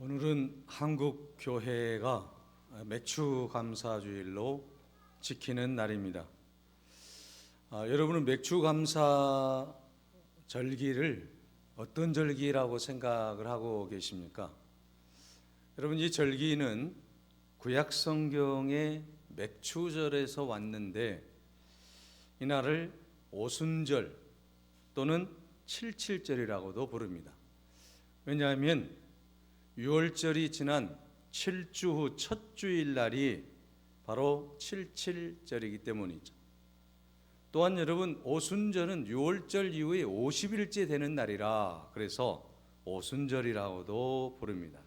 오늘은 한국 교회가 맥주 감사주일로 지키는 날입니다. 여러분은 맥주 감사 절기를 어떤 절기라고 생각을 하고 계십니까? 여러분, 이 절기는 구약 성경의 맥주절에서 왔는데 이 날을 오순절 또는 칠칠절이라고도 부릅니다. 왜냐하면 6월절이 지난 7주 후 첫 주일날이 바로 칠칠절이기 때문이죠. 또한 여러분, 오순절은 6월절 이후에 50일째 되는 날이라 그래서 오순절이라고도 부릅니다.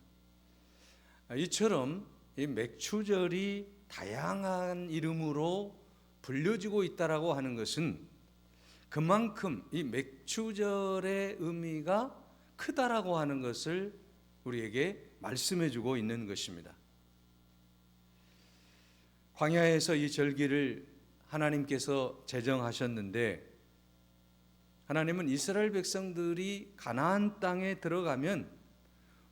이처럼 이 맥주절이 다양한 이름으로 불려지고 있다라고 하는 것은 그만큼 이 맥주절의 의미가 크다라고 하는 것을 우리에게 말씀해 주고 있는 것입니다. 광야에서 이 절기를 하나님께서 제정하셨는데, 하나님은 이스라엘 백성들이 가나안 땅에 들어가면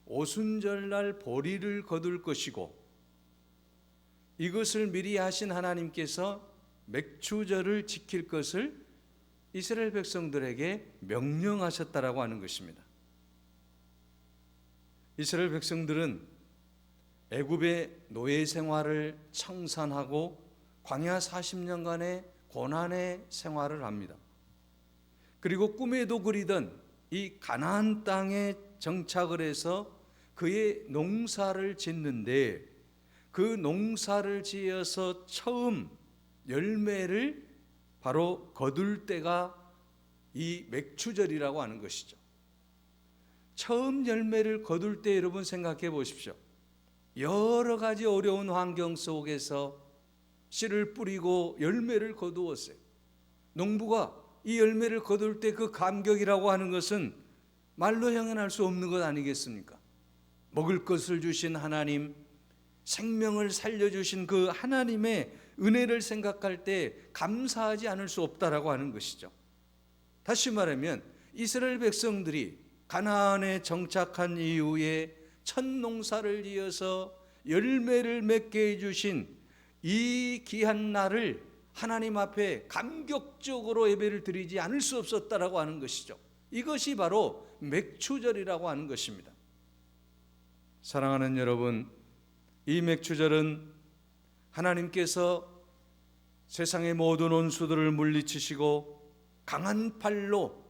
오순절날 보리를 거둘 것이고, 이것을 미리 하신 하나님께서 맥주절을 지킬 것을 이스라엘 백성들에게 명령하셨다라고 하는 것입니다. 이스라엘 백성들은 애굽의 노예 생활을 청산하고 광야 40년간의 고난의 생활을 합니다. 그리고 꿈에도 그리던 이 가나안 땅에 정착을 해서 그의 농사를 짓는데, 그 농사를 지어서 처음 열매를 바로 거둘 때가 이 맥주절이라고 하는 것이죠. 처음 열매를 거둘 때 여러분 생각해 보십시오. 여러 가지 어려운 환경 속에서 씨를 뿌리고 열매를 거두었어요. 농부가 이 열매를 거둘 때 그 감격이라고 하는 것은 말로 형언할 수 없는 것 아니겠습니까? 먹을 것을 주신 하나님, 생명을 살려주신 그 하나님의 은혜를 생각할 때 감사하지 않을 수 없다라고 하는 것이죠. 다시 말하면 이스라엘 백성들이 가나안에 정착한 이후에 첫 농사를 지어서 열매를 맺게 해주신 이 귀한 날을 하나님 앞에 감격적으로 예배를 드리지 않을 수 없었다라고 하는 것이죠. 이것이 바로 맥주절이라고 하는 것입니다. 사랑하는 여러분, 이 맥주절은 하나님께서 세상의 모든 원수들을 물리치시고 강한 팔로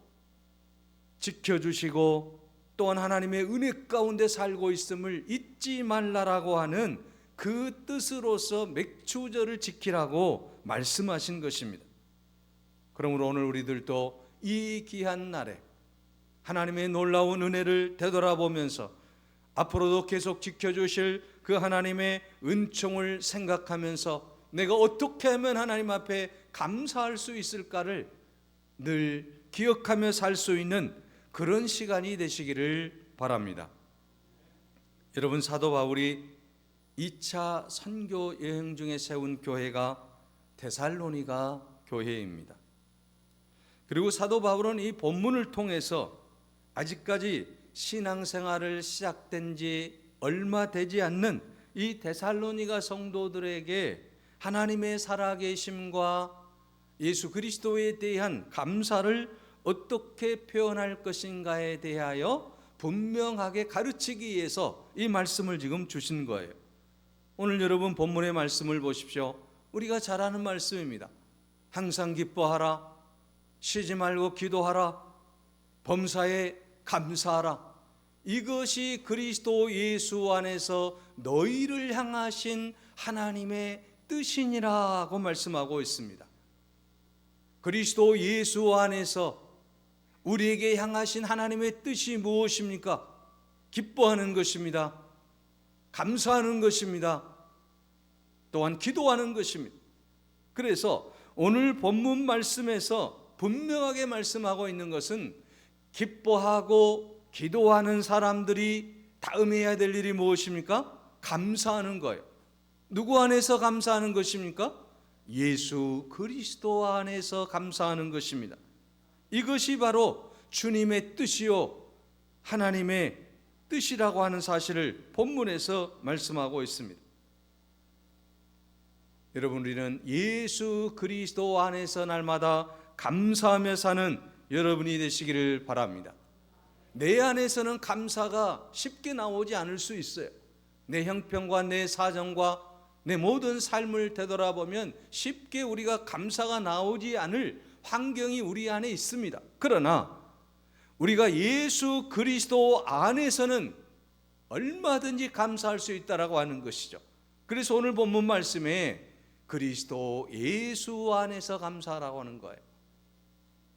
지켜주시고 또한 하나님의 은혜 가운데 살고 있음을 잊지 말라라고 하는 그 뜻으로서 맥주절을 지키라고 말씀하신 것입니다. 그러므로 오늘 우리들도 이 귀한 날에 하나님의 놀라운 은혜를 되돌아보면서 앞으로도 계속 지켜주실 그 하나님의 은총을 생각하면서 내가 어떻게 하면 하나님 앞에 감사할 수 있을까를 늘 기억하며 살 수 있는 그런 시간이 되시기를 바랍니다. 여러분, 사도 바울이 2차 선교 여행 중에 세운 교회가 데살로니가 교회입니다. 그리고 사도 바울은 이 본문을 통해서 아직까지 신앙생활을 시작된 지 얼마 되지 않는 이 데살로니가 성도들에게 하나님의 살아계심과 예수 그리스도에 대한 감사를 어떻게 표현할 것인가에 대하여 분명하게 가르치기 위해서 이 말씀을 지금 주신 거예요. 오늘 여러분 본문의 말씀을 보십시오. 우리가 잘 아는 말씀입니다. 항상 기뻐하라, 쉬지 말고 기도하라, 범사에 감사하라. 이것이 그리스도 예수 안에서 너희를 향하신 하나님의 뜻이니라고 말씀하고 있습니다. 그리스도 예수 안에서 우리에게 향하신 하나님의 뜻이 무엇입니까? 기뻐하는 것입니다. 감사하는 것입니다. 또한 기도하는 것입니다. 그래서 오늘 본문 말씀에서 분명하게 말씀하고 있는 것은 기뻐하고 기도하는 사람들이 다음 해야 될 일이 무엇입니까? 감사하는 거예요. 누구 안에서 감사하는 것입니까? 예수 그리스도 안에서 감사하는 것입니다. 이것이 바로 주님의 뜻이요 하나님의 뜻이라고 하는 사실을 본문에서 말씀하고 있습니다. 여러분, 우리는 예수 그리스도 안에서 날마다 감사하며 사는 여러분이 되시기를 바랍니다. 내 안에서는 감사가 쉽게 나오지 않을 수 있어요. 내 형편과 내 사정과 내 모든 삶을 되돌아보면 쉽게 우리가 감사가 나오지 않을 환경이 우리 안에 있습니다. 그러나 우리가 예수 그리스도 안에서는 얼마든지 감사할 수 있다라고 하는 것이죠. 그래서 오늘 본문 말씀에 그리스도 예수 안에서 감사하라고 하는 거예요.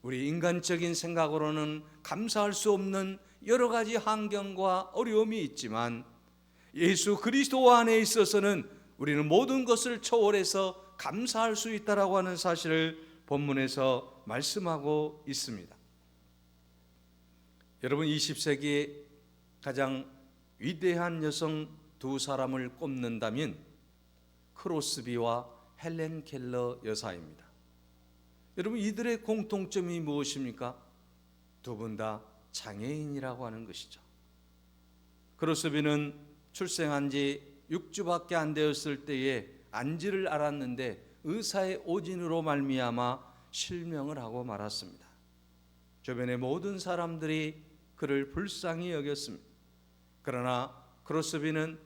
우리 인간적인 생각으로는 감사할 수 없는 여러 가지 환경과 어려움이 있지만 예수 그리스도 안에 있어서는 우리는 모든 것을 초월해서 감사할 수 있다라고 하는 사실을 본문에서 말씀하고 있습니다. 여러분, 20세기에 가장 위대한 여성 두 사람을 꼽는다면 크로스비와 헬렌 켈러 여사입니다. 여러분, 이들의 공통점이 무엇입니까? 두 분 다 장애인이라고 하는 것이죠. 크로스비는 출생한 지 6주밖에 안 되었을 때에 안지를 알았는데 의사의 오진으로 말미암아 실명을 하고 말았습니다. 주변의 모든 사람들이 그를 불쌍히 여겼습니다. 그러나 크로스비는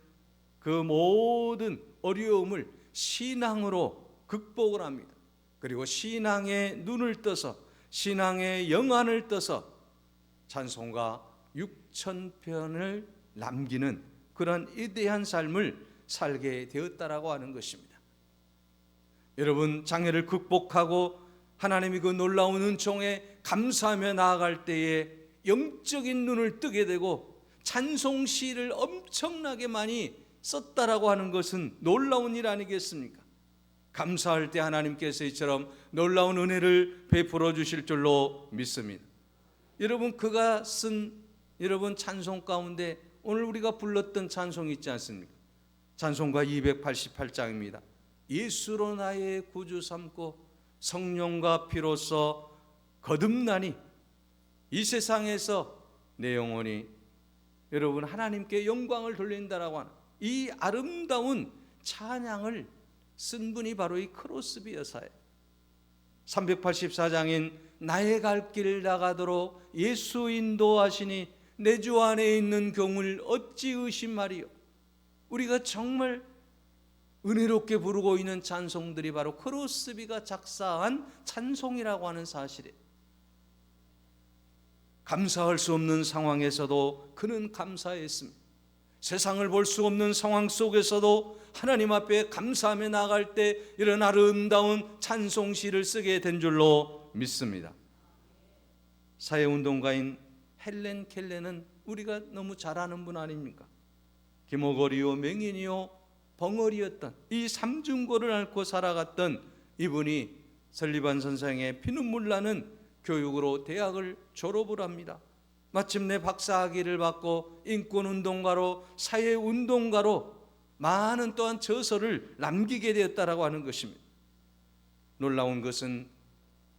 그 모든 어려움을 신앙으로 극복을 합니다. 그리고 신앙의 눈을 떠서, 신앙의 영안을 떠서 찬송가 6,000편을 남기는 그런 위대한 삶을 살게 되었다라고 하는 것입니다. 여러분, 장애를 극복하고 하나님이 그 놀라운 은총에 감사하며 나아갈 때에 영적인 눈을 뜨게 되고 찬송 시를 엄청나게 많이 썼다라고 하는 것은 놀라운 일 아니겠습니까? 감사할 때 하나님께서 이처럼 놀라운 은혜를 베풀어 주실 줄로 믿습니다. 여러분, 그가 쓴 여러분 찬송 가운데 오늘 우리가 불렀던 찬송이 있지 않습니까? 찬송가 288장입니다. 예수로 나의 구주 삼고 성령과 피로써 거듭나니 이 세상에서 내 영혼이 여러분 하나님께 영광을 돌린다라고 하는 이 아름다운 찬양을 쓴 분이 바로 이 크로스비 여사예요. 384장인 나의 갈 길 나가도록 예수 인도하시니 내 주 안에 있는 경을 어찌 의심하리요. 우리가 정말 은혜롭게 부르고 있는 찬송들이 바로 크로스비가 작사한 찬송이라고 하는 사실이에요. 감사할 수 없는 상황에서도 그는 감사했습니다. 세상을 볼 수 없는 상황 속에서도 하나님 앞에 감사하며 나아갈 때 이런 아름다운 찬송시를 쓰게 된 줄로 믿습니다. 사회운동가인 헬렌 켈러는 우리가 너무 잘 아는 분 아닙니까? 기모거리요 맹인이요 벙어리였던 이 삼중고를 앓고 살아갔던 이분이 설리반 선생의 피눈물 나는 교육으로 대학을 졸업을 합니다. 마침내 박사학위를 받고 인권운동가로 사회운동가로 많은 또한 저서를 남기게 되었다라고 하는 것입니다. 놀라운 것은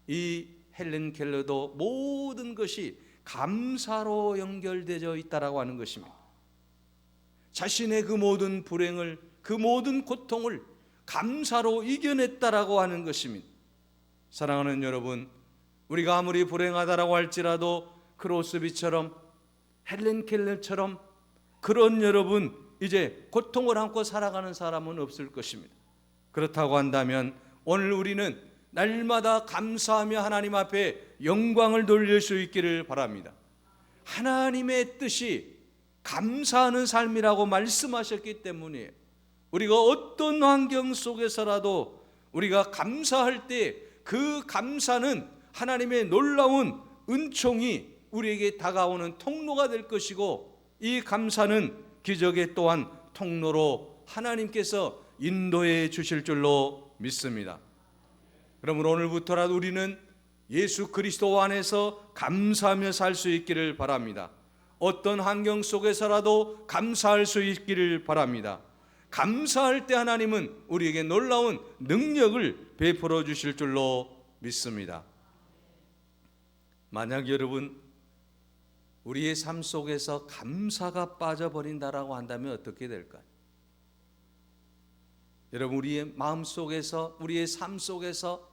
이 헬렌 켈러도 모든 것이 감사로 연결되어 있다라고 하는 것입니다. 자신의 그 모든 불행을, 그 모든 고통을 감사로 이겨냈다라고 하는 것입니다. 사랑하는 여러분, 우리가 아무리 불행하다라고 할지라도 크로스비처럼 헬렌 켈러처럼 그런 여러분 이제 고통을 안고 살아가는 사람은 없을 것입니다. 그렇다고 한다면 오늘 우리는 날마다 감사하며 하나님 앞에 영광을 돌릴 수 있기를 바랍니다. 하나님의 뜻이 감사하는 삶이라고 말씀하셨기 때문이에요. 우리가 어떤 환경 속에서라도 우리가 감사할 때 그 감사는 하나님의 놀라운 은총이 우리에게 다가오는 통로가 될 것이고, 이 감사는 기적의 또한 통로로 하나님께서 인도해 주실 줄로 믿습니다. 그러므로 오늘부터라도 우리는 예수 그리스도 안에서 감사하며 살 수 있기를 바랍니다. 어떤 환경 속에서라도 감사할 수 있기를 바랍니다. 감사할 때 하나님은 우리에게 놀라운 능력을 베풀어 주실 줄로 믿습니다. 만약 여러분 우리의 삶 속에서 감사가 빠져버린다라고 한다면 어떻게 될까요? 여러분, 우리의 마음 속에서, 우리의 삶 속에서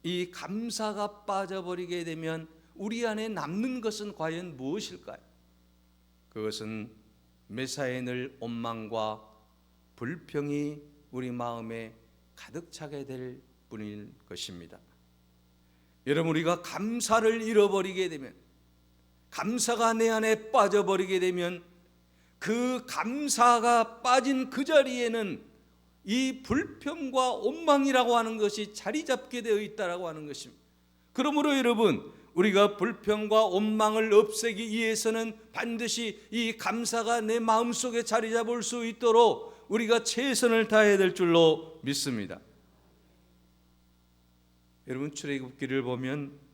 이 감사가 빠져버리게 되면 우리 안에 남는 것은 과연 무엇일까요? 그것은 매사에 늘 원망과 불평이 우리 마음에 가득 차게 될 뿐일 것입니다. 여러분, 우리가 감사를 잃어버리게 되면, 감사가 내 안에 빠져버리게 되면 그 감사가 빠진 그 자리에는 이 불평과 원망이라고 하는 것이 자리 잡게 되어 있다라고 하는 것입니다. 그러므로 여러분, 우리가 불평과 원망을 없애기 위해서는 반드시 이 감사가 내 마음속에 자리 잡을 수 있도록 우리가 최선을 다해야 될 줄로 믿습니다. 여러분, 출애굽기를 보면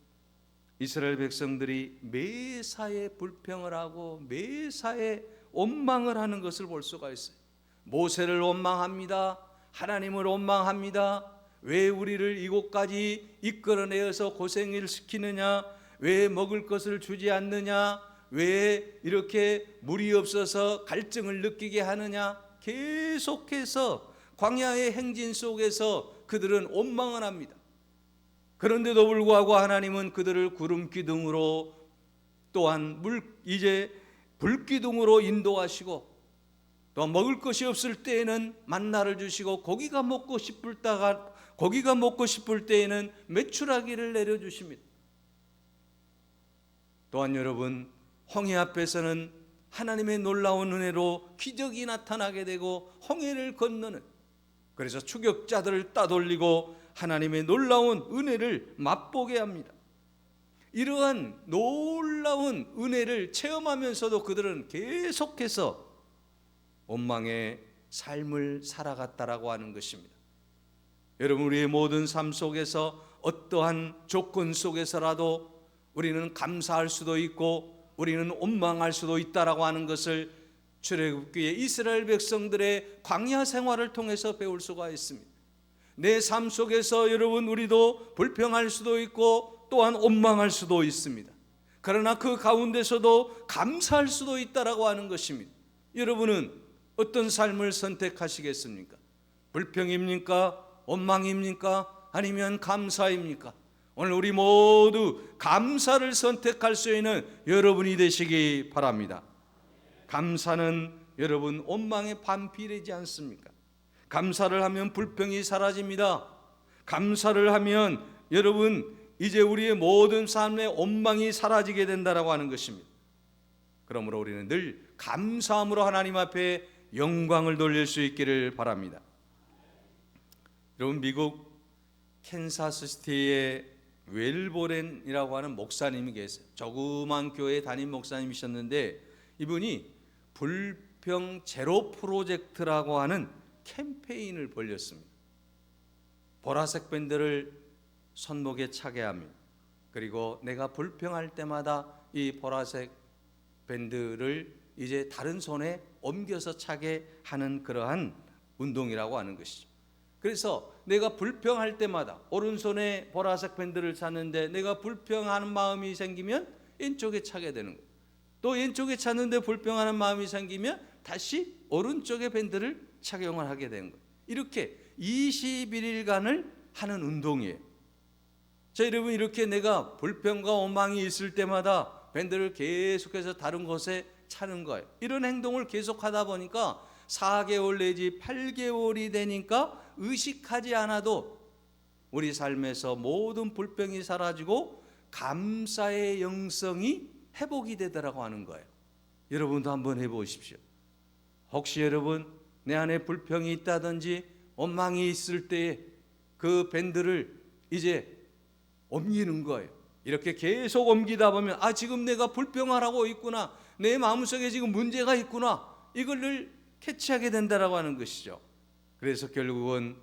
이스라엘 백성들이 매사에 불평을 하고 매사에 원망을 하는 것을 볼 수가 있어요. 모세를 원망합니다. 하나님을 원망합니다. 왜 우리를 이곳까지 이끌어내어서 고생을 시키느냐? 왜 먹을 것을 주지 않느냐? 왜 이렇게 물이 없어서 갈증을 느끼게 하느냐? 계속해서 광야의 행진 속에서 그들은 원망을 합니다. 그런데도 불구하고 하나님은 그들을 구름 기둥으로 또한 이제 불기둥으로 인도하시고, 또 먹을 것이 없을 때에는 만나를 주시고, 고기가 먹고 싶을 때에는 메추라기를 내려주십니다. 또한 여러분, 홍해 앞에서는 하나님의 놀라운 은혜로 기적이 나타나게 되고 홍해를 건너는, 그래서 추격자들을 따돌리고 하나님의 놀라운 은혜를 맛보게 합니다. 이러한 놀라운 은혜를 체험하면서도 그들은 계속해서 원망의 삶을 살아갔다라고 하는 것입니다. 여러분, 우리의 모든 삶 속에서 어떠한 조건 속에서라도 우리는 감사할 수도 있고 우리는 원망할 수도 있다라고 하는 것을 출애굽기의 이스라엘 백성들의 광야 생활을 통해서 배울 수가 있습니다. 내 삶 속에서 여러분, 우리도 불평할 수도 있고 또한 원망할 수도 있습니다. 그러나 그 가운데서도 감사할 수도 있다라고 하는 것입니다. 여러분은 어떤 삶을 선택하시겠습니까? 불평입니까? 원망입니까? 아니면 감사입니까? 오늘 우리 모두 감사를 선택할 수 있는 여러분이 되시기 바랍니다. 감사는 여러분 원망의 반비례지 않습니까? 감사를 하면 불평이 사라집니다. 감사를 하면 여러분 이제 우리의 모든 삶의 원망이 사라지게 된다라고 하는 것입니다. 그러므로 우리는 늘 감사함으로 하나님 앞에 영광을 돌릴 수 있기를 바랍니다. 여러분, 미국 캔사스시티의 웰보렌이라고 하는 목사님이 계세요. 조그만 교회 담임 목사님이셨는데 이분이 불평 제로 프로젝트라고 하는 캠페인을 벌였습니다. 보라색 밴드를 손목에 차게 합니다. 그리고 내가 불평할 때마다 이 보라색 밴드를 이제 다른 손에 옮겨서 차게 하는 그러한 운동이라고 하는 것이죠. 그래서 내가 불평할 때마다 오른손에 보라색 밴드를 차는데 내가 불평하는 마음이 생기면 왼쪽에 차게 되는 거예요. 또 왼쪽에 차는데 불평하는 마음이 생기면 다시 오른쪽에 밴드를 착용을 하게 되는 거예요. 이렇게 21일간을 하는 운동이에요. 자, 여러분, 이렇게 내가 불평과 원망이 있을 때마다 밴드를 계속해서 다른 곳에 차는 거예요. 이런 행동을 계속하다 보니까 4개월 내지 8개월이 되니까 의식하지 않아도 우리 삶에서 모든 불평이 사라지고 감사의 영성이 회복이 되더라고 하는 거예요. 여러분도 한번 해보십시오. 혹시 여러분 내 안에 불평이 있다든지 원망이 있을 때에 그 밴드를 이제 옮기는 거예요. 이렇게 계속 옮기다 보면 지금 내가 불평을 하고 있구나, 내 마음속에 지금 문제가 있구나, 이걸 캐치하게 된다라고 하는 것이죠. 그래서 결국은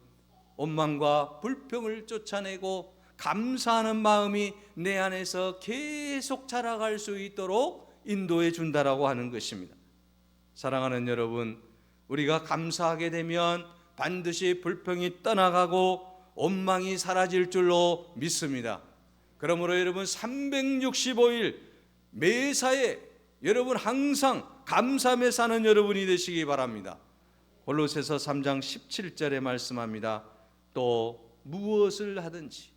원망과 불평을 쫓아내고 감사하는 마음이 내 안에서 계속 자라갈 수 있도록 인도해 준다라고 하는 것입니다. 사랑하는 여러분, 우리가 감사하게 되면 반드시 불평이 떠나가고 원망이 사라질 줄로 믿습니다. 그러므로 여러분 365일 매사에 여러분 항상 감사하며 사는 여러분이 되시기 바랍니다. 골로새서 3장 17절에 말씀합니다. 또 무엇을 하든지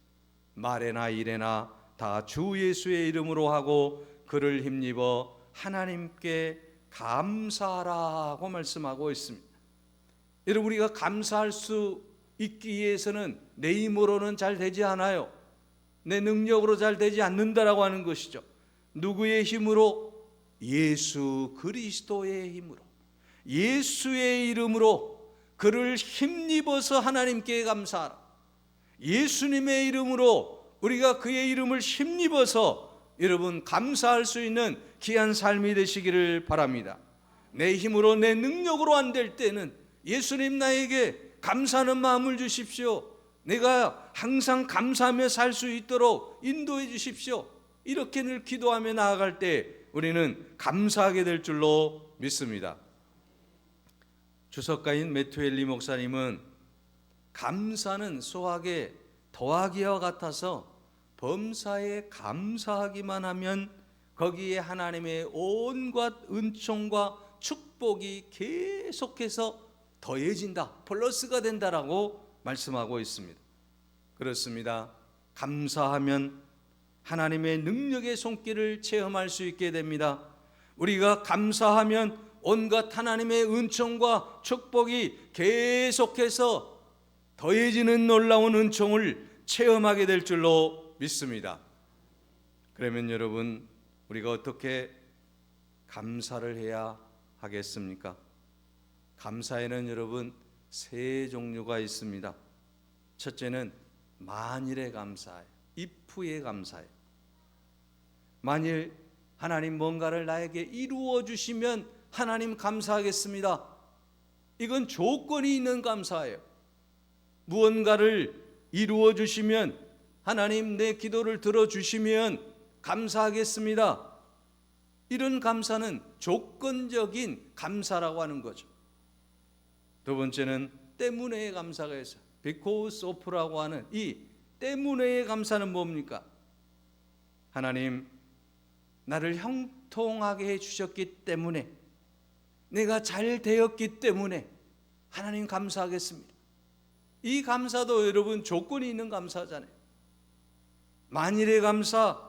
말에나 일에나 다 주 예수의 이름으로 하고 그를 힘입어 하나님께 감사하라고 말씀하고 있습니다. 여러분, 우리가 감사할 수 있기 위해서는 내 힘으로는 잘 되지 않아요. 내 능력으로 잘 되지 않는다라고 하는 것이죠. 누구의 힘으로? 예수 그리스도의 힘으로, 예수의 이름으로 그를 힘입어서 하나님께 감사하라. 예수님의 이름으로 우리가 그의 이름을 힘입어서 여러분 감사할 수 있는 귀한 삶이 되시기를 바랍니다. 내 힘으로 내 능력으로 안 될 때는 예수님 나에게 감사하는 마음을 주십시오. 내가 항상 감사하며 살 수 있도록 인도해 주십시오. 이렇게 늘 기도하며 나아갈 때 우리는 감사하게 될 줄로 믿습니다. 주석가인 매튜엘리 목사님은 감사는 수학의 더하기와 같아서 범사에 감사하기만 하면 거기에 하나님의 온갖 은총과 축복이 계속해서 더해진다, 플러스가 된다라고 말씀하고 있습니다. 그렇습니다. 감사하면 하나님의 능력의 손길을 체험할 수 있게 됩니다. 우리가 감사하면 온갖 하나님의 은총과 축복이 계속해서 더해지는 놀라운 은총을 체험하게 될 줄로 믿습니다. 그러면 여러분, 우리가 어떻게 감사를 해야 하겠습니까? 감사에는 여러분 세 종류가 있습니다. 첫째는 만일의 감사예요. if의 감사예요. 만일 하나님 뭔가를 나에게 이루어 주시면 하나님 감사하겠습니다. 이건 조건이 있는 감사예요. 무언가를 이루어 주시면, 하나님 내 기도를 들어주시면 감사하겠습니다. 이런 감사는 조건적인 감사라고 하는 거죠. 두 번째는 때문에의 감사가 있어요. because of라고 하는 이 때문에의 감사는 뭡니까? 하나님 나를 형통하게 해주셨기 때문에, 내가 잘 되었기 때문에 하나님 감사하겠습니다. 이 감사도 여러분 조건이 있는 감사잖아요. 만일의 감사,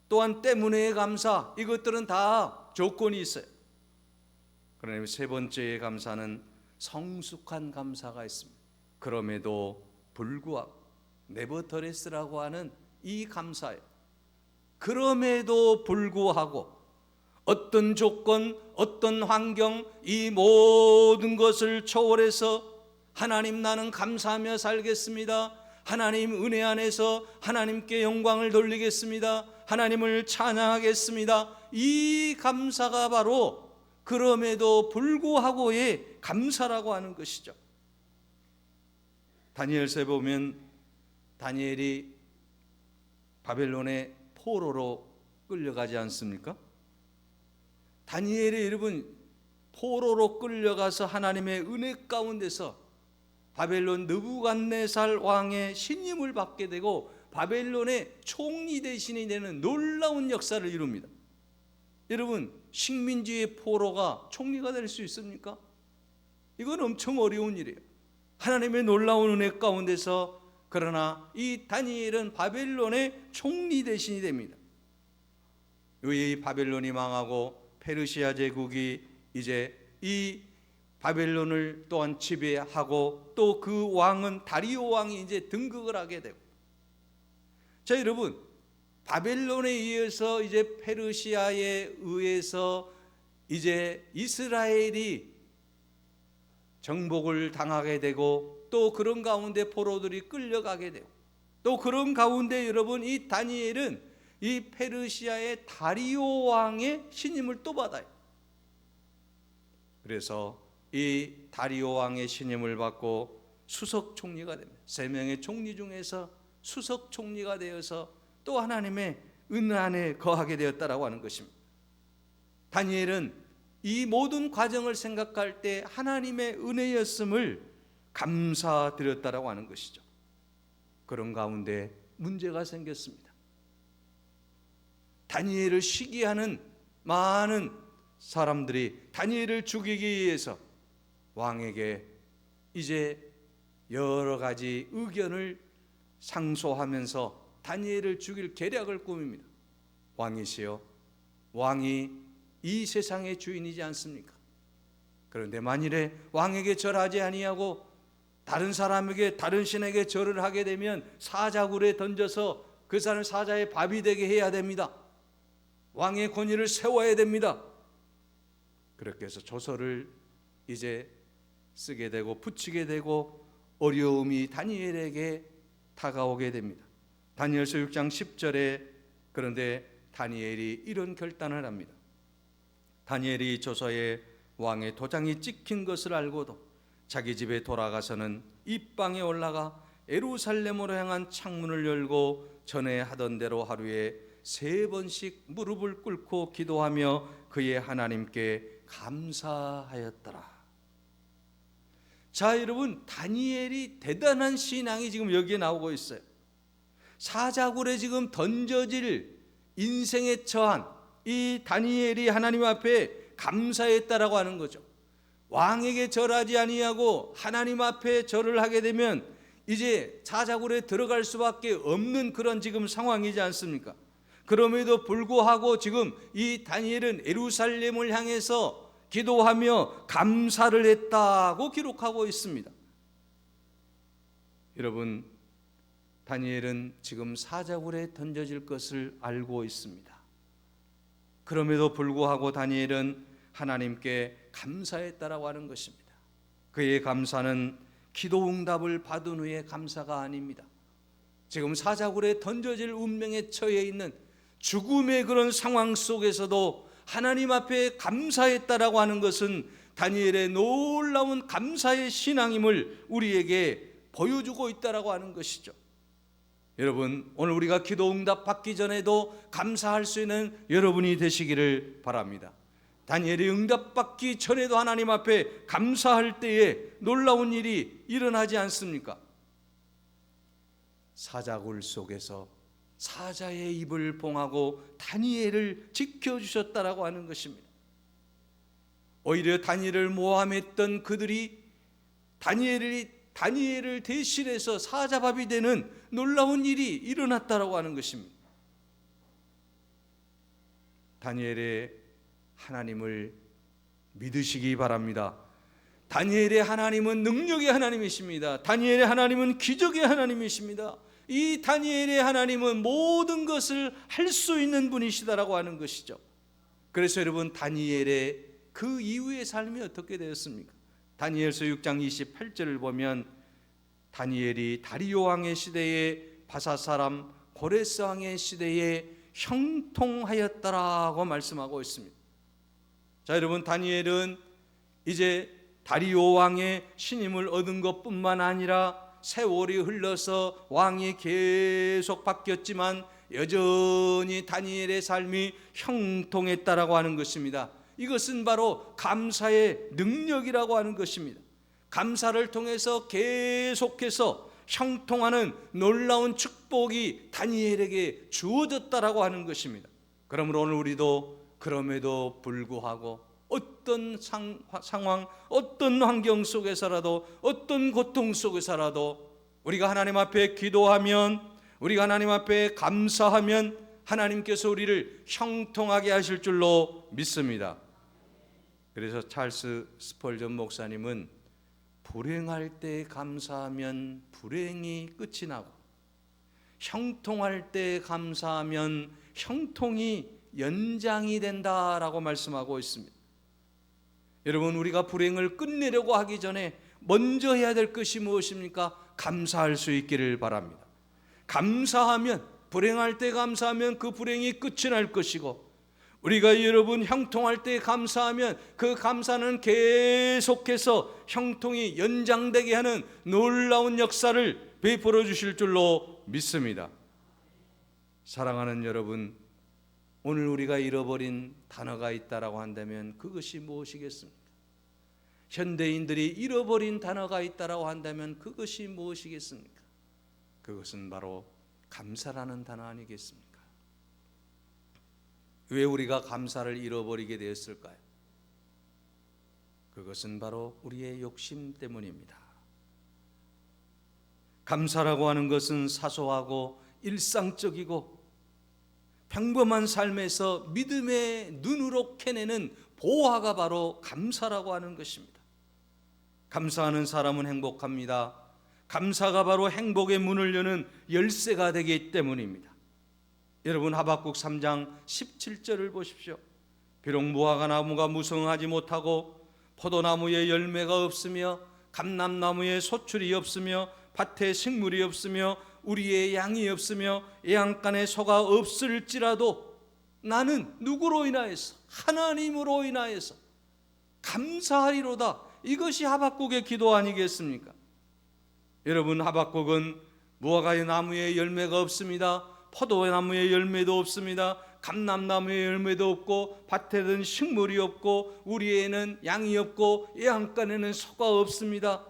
또한 때문에의 감사, 이것들은 다 조건이 있어요. 그러나 세 번째의 감사는 성숙한 감사가 있습니다. 그럼에도 불구하고 네버더레스라고 하는 이 감사예요. 그럼에도 불구하고 어떤 조건, 어떤 환경, 이 모든 것을 초월해서 하나님 나는 감사하며 살겠습니다. 하나님 은혜 안에서 하나님께 영광을 돌리겠습니다. 하나님을 찬양하겠습니다. 이 감사가 바로 그럼에도 불구하고의 감사라고 하는 것이죠. 다니엘서에 보면 다니엘이 바벨론의 포로로 끌려가지 않습니까? 다니엘이 여러분 포로로 끌려가서 하나님의 은혜 가운데서 바벨론 느부갓네살 왕의 신임을 받게 되고 바벨론의 총리 대신이 되는 놀라운 역사를 이룹니다. 여러분, 식민지의 포로가 총리가 될 수 있습니까? 이건 엄청 어려운 일이에요. 하나님의 놀라운 은혜 가운데서, 그러나 이 다니엘은 바벨론의 총리 대신이 됩니다. 이 바벨론이 망하고 페르시아 제국이 이제 이 바벨론을 또한 지배하고, 또 그 왕은 다리오 왕이 이제 등극을 하게 되고, 자 여러분, 바벨론에 의해서 이제 페르시아에 의해서 이제 이스라엘이 정복을 당하게 되고, 또 그런 가운데 포로들이 끌려가게 되고, 또 그런 가운데 여러분 이 다니엘은 이 페르시아의 다리오 왕의 신임을 또 받아요. 그래서 이 다리오 왕의 신임을 받고 수석 총리가 됩니다. 3명의 총리 중에서 수석 총리가 되어서 또 하나님의 은혜 안에 거하게 되었다라고 하는 것입니다. 다니엘은 이 모든 과정을 생각할 때 하나님의 은혜였음을 감사드렸다라고 하는 것이죠. 그런 가운데 문제가 생겼습니다. 다니엘을 시기하는 많은 사람들이 다니엘을 죽이기 위해서 왕에게 이제 여러 가지 의견을 상소하면서 다니엘을 죽일 계략을 꾸밉니다. 왕이시여, 왕이 이 세상의 주인이지 않습니까? 그런데 만일에 왕에게 절하지 아니하고 다른 사람에게, 다른 신에게 절을 하게 되면 사자굴에 던져서 그 사람 사자의 밥이 되게 해야 됩니다. 왕의 권위를 세워야 됩니다. 그렇게 해서 조서를 이제 쓰게 되고 붙이게 되고 어려움이 다니엘에게 다가오게 됩니다. 다니엘서 6장 10절에 그런데 다니엘이 이런 결단을 합니다. 다니엘이 조서에 왕의 도장이 찍힌 것을 알고도 자기 집에 돌아가서는 입방에 올라가 예루살렘으로 향한 창문을 열고 전에 하던 대로 하루에 3번씩 무릎을 꿇고 기도하며 그의 하나님께 감사하였더라. 자, 여러분, 다니엘이 대단한 신앙이 지금 여기에 나오고 있어요. 사자굴에 지금 던져질 인생에 처한 이 다니엘이 하나님 앞에 감사했다라고 하는 거죠. 왕에게 절하지 아니하고 하나님 앞에 절을 하게 되면 이제 사자굴에 들어갈 수밖에 없는 그런 지금 상황이지 않습니까? 그럼에도 불구하고 지금 이 다니엘은 예루살렘을 향해서 기도하며 감사를 했다고 기록하고 있습니다. 여러분, 다니엘은 지금 사자굴에 던져질 것을 알고 있습니다. 그럼에도 불구하고 다니엘은 하나님께 감사했다라고 하는 것입니다. 그의 감사는 기도 응답을 받은 후의 감사가 아닙니다. 지금 사자굴에 던져질 운명에 처해 있는 죽음의 그런 상황 속에서도 하나님 앞에 감사했다라고 하는 것은 다니엘의 놀라운 감사의 신앙임을 우리에게 보여주고 있다라고 하는 것이죠. 여러분, 오늘 우리가 기도 응답 받기 전에도 감사할 수 있는 여러분이 되시기를 바랍니다. 다니엘이 응답 받기 전에도 하나님 앞에 감사할 때에 놀라운 일이 일어나지 않습니까? 사자굴 속에서 사자의 입을 봉하고 다니엘을 지켜주셨다라고 하는 것입니다. 오히려 다니엘을 모함했던 그들이 다니엘을 대신해서 사자밥이 되는 놀라운 일이 일어났다라고 하는 것입니다. 다니엘의 하나님을 믿으시기 바랍니다. 다니엘의 하나님은 능력의 하나님이십니다. 다니엘의 하나님은 기적의 하나님이십니다. 이 다니엘의 하나님은 모든 것을 할 수 있는 분이시다라고 하는 것이죠. 그래서 여러분, 다니엘의 그 이후의 삶이 어떻게 되었습니까? 다니엘서 6장 28절을 보면 다니엘이 다리오 왕의 시대에 바사 사람 고레스 왕의 시대에 형통하였다라고 말씀하고 있습니다. 자, 여러분, 다니엘은 이제 다리오 왕의 신임을 얻은 것뿐만 아니라 세월이 흘러서 왕이 계속 바뀌었지만 여전히 다니엘의 삶이 형통했다라고 하는 것입니다. 이것은 바로 감사의 능력이라고 하는 것입니다. 감사를 통해서 계속해서 형통하는 놀라운 축복이 다니엘에게 주어졌다라고 하는 것입니다. 그러므로 오늘 우리도 그럼에도 불구하고 어떤 상황, 어떤 환경 속에서라도, 어떤 고통 속에서라도 우리가 하나님 앞에 기도하면, 우리가 하나님 앞에 감사하면 하나님께서 우리를 형통하게 하실 줄로 믿습니다. 그래서 찰스 스펄전 목사님은 불행할 때 감사하면 불행이 끝이 나고 형통할 때 감사하면 형통이 연장이 된다라고 말씀하고 있습니다. 여러분, 우리가 불행을 끝내려고 하기 전에 먼저 해야 될 것이 무엇입니까? 감사할 수 있기를 바랍니다. 감사하면, 불행할 때 감사하면 그 불행이 끝이 날 것이고, 우리가 여러분 형통할 때 감사하면 그 감사는 계속해서 형통이 연장되게 하는 놀라운 역사를 베풀어 주실 줄로 믿습니다. 사랑하는 여러분, 오늘 우리가 잃어버린 단어가 있다라고 한다면 그것이 무엇이겠습니까? 현대인들이 잃어버린 단어가 있다라고 한다면 그것이 무엇이겠습니까? 그것은 바로 감사라는 단어 아니겠습니까? 왜 우리가 감사를 잃어버리게 되었을까요? 그것은 바로 우리의 욕심 때문입니다. 감사라고 하는 것은 사소하고 일상적이고 평범한 삶에서 믿음의 눈으로 캐내는 보화가 바로 감사라고 하는 것입니다. 감사하는 사람은 행복합니다. 감사가 바로 행복의 문을 여는 열쇠가 되기 때문입니다. 여러분, 하박국 3장 17절을 보십시오. 비록 무화과 나무가 무성하지 못하고 포도나무에 열매가 없으며 감람나무에 소출이 없으며 밭에 식물이 없으며 우리의 양이 없으며 애양간에 소가 없을지라도 나는 누구로 인하여서? 하나님으로 인하여서 감사하리로다. 이것이 하박국의 기도 아니겠습니까? 여러분, 하박국은 무화과의 나무에 열매가 없습니다. 포도나무에 열매도 없습니다. 감람나무에 열매도 없고 밭에는 식물이 없고 우리에는 양이 없고 애양간에는 소가 없습니다.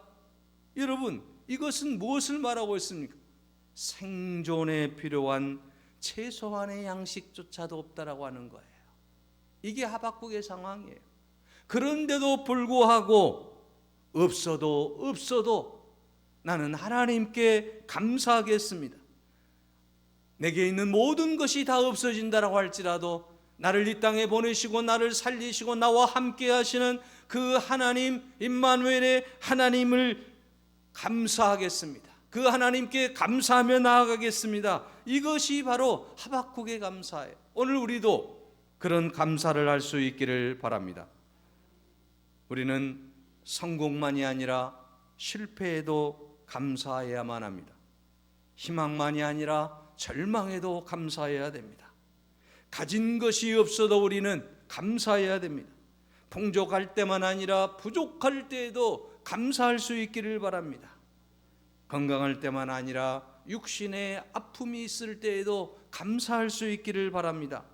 여러분, 이것은 무엇을 말하고 있습니까? 생존에 필요한 최소한의 양식조차도 없다라고 하는 거예요. 이게 하박국의 상황이에요. 그런데도 불구하고 없어도 나는 하나님께 감사하겠습니다. 내게 있는 모든 것이 다 없어진다라고 할지라도 나를 이 땅에 보내시고 나를 살리시고 나와 함께 하시는 그 하나님 임마누엘의 하나님을 감사하겠습니다. 그 하나님께 감사하며 나아가겠습니다. 이것이 바로 하박국의 감사예요. 오늘 우리도 그런 감사를 할 수 있기를 바랍니다. 우리는 성공만이 아니라 실패에도 감사해야만 합니다. 희망만이 아니라 절망에도 감사해야 됩니다. 가진 것이 없어도 우리는 감사해야 됩니다. 풍족할 때만 아니라 부족할 때에도 감사할 수 있기를 바랍니다. 건강할 때만 아니라 육신의 아픔이 있을 때에도 감사할 수 있기를 바랍니다.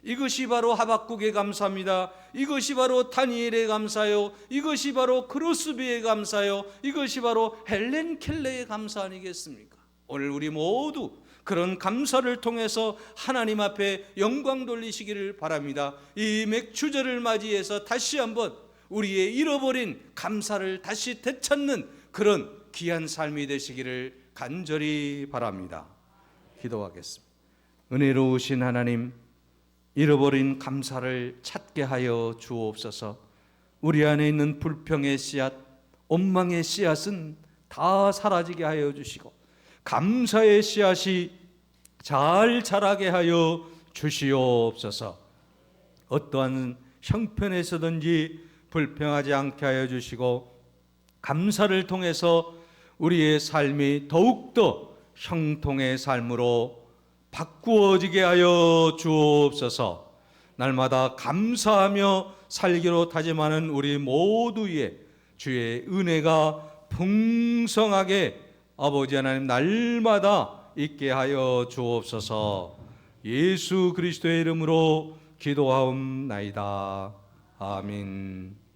이것이 바로 하박국의 감사입니다. 이것이 바로 다니엘의 감사요. 이것이 바로 크로스비의 감사요. 이것이 바로 헬렌 켈러의 감사 아니겠습니까? 오늘 우리 모두 그런 감사를 통해서 하나님 앞에 영광 돌리시기를 바랍니다. 이 맥주절을 맞이해서 다시 한번 우리의 잃어버린 감사를 다시 되찾는 그런 귀한 삶이 되시기를 간절히 바랍니다. 기도하겠습니다. 은혜로우신 하나님, 잃어버린 감사를 찾게 하여 주옵소서. 우리 안에 있는 불평의 씨앗, 원망의 씨앗은 다 사라지게 하여 주시고 감사의 씨앗이 잘 자라게 하여 주시옵소서. 어떠한 형편에서든지 불평하지 않게 하여 주시고 감사를 통해서 우리의 삶이 더욱더 형통의 삶으로 바꾸어지게 하여 주옵소서. 날마다 감사하며 살기로 다짐하는 우리 모두의 주의 은혜가 풍성하게 아버지 하나님 날마다 있게 하여 주옵소서. 예수 그리스도의 이름으로 기도하옵나이다. 아멘.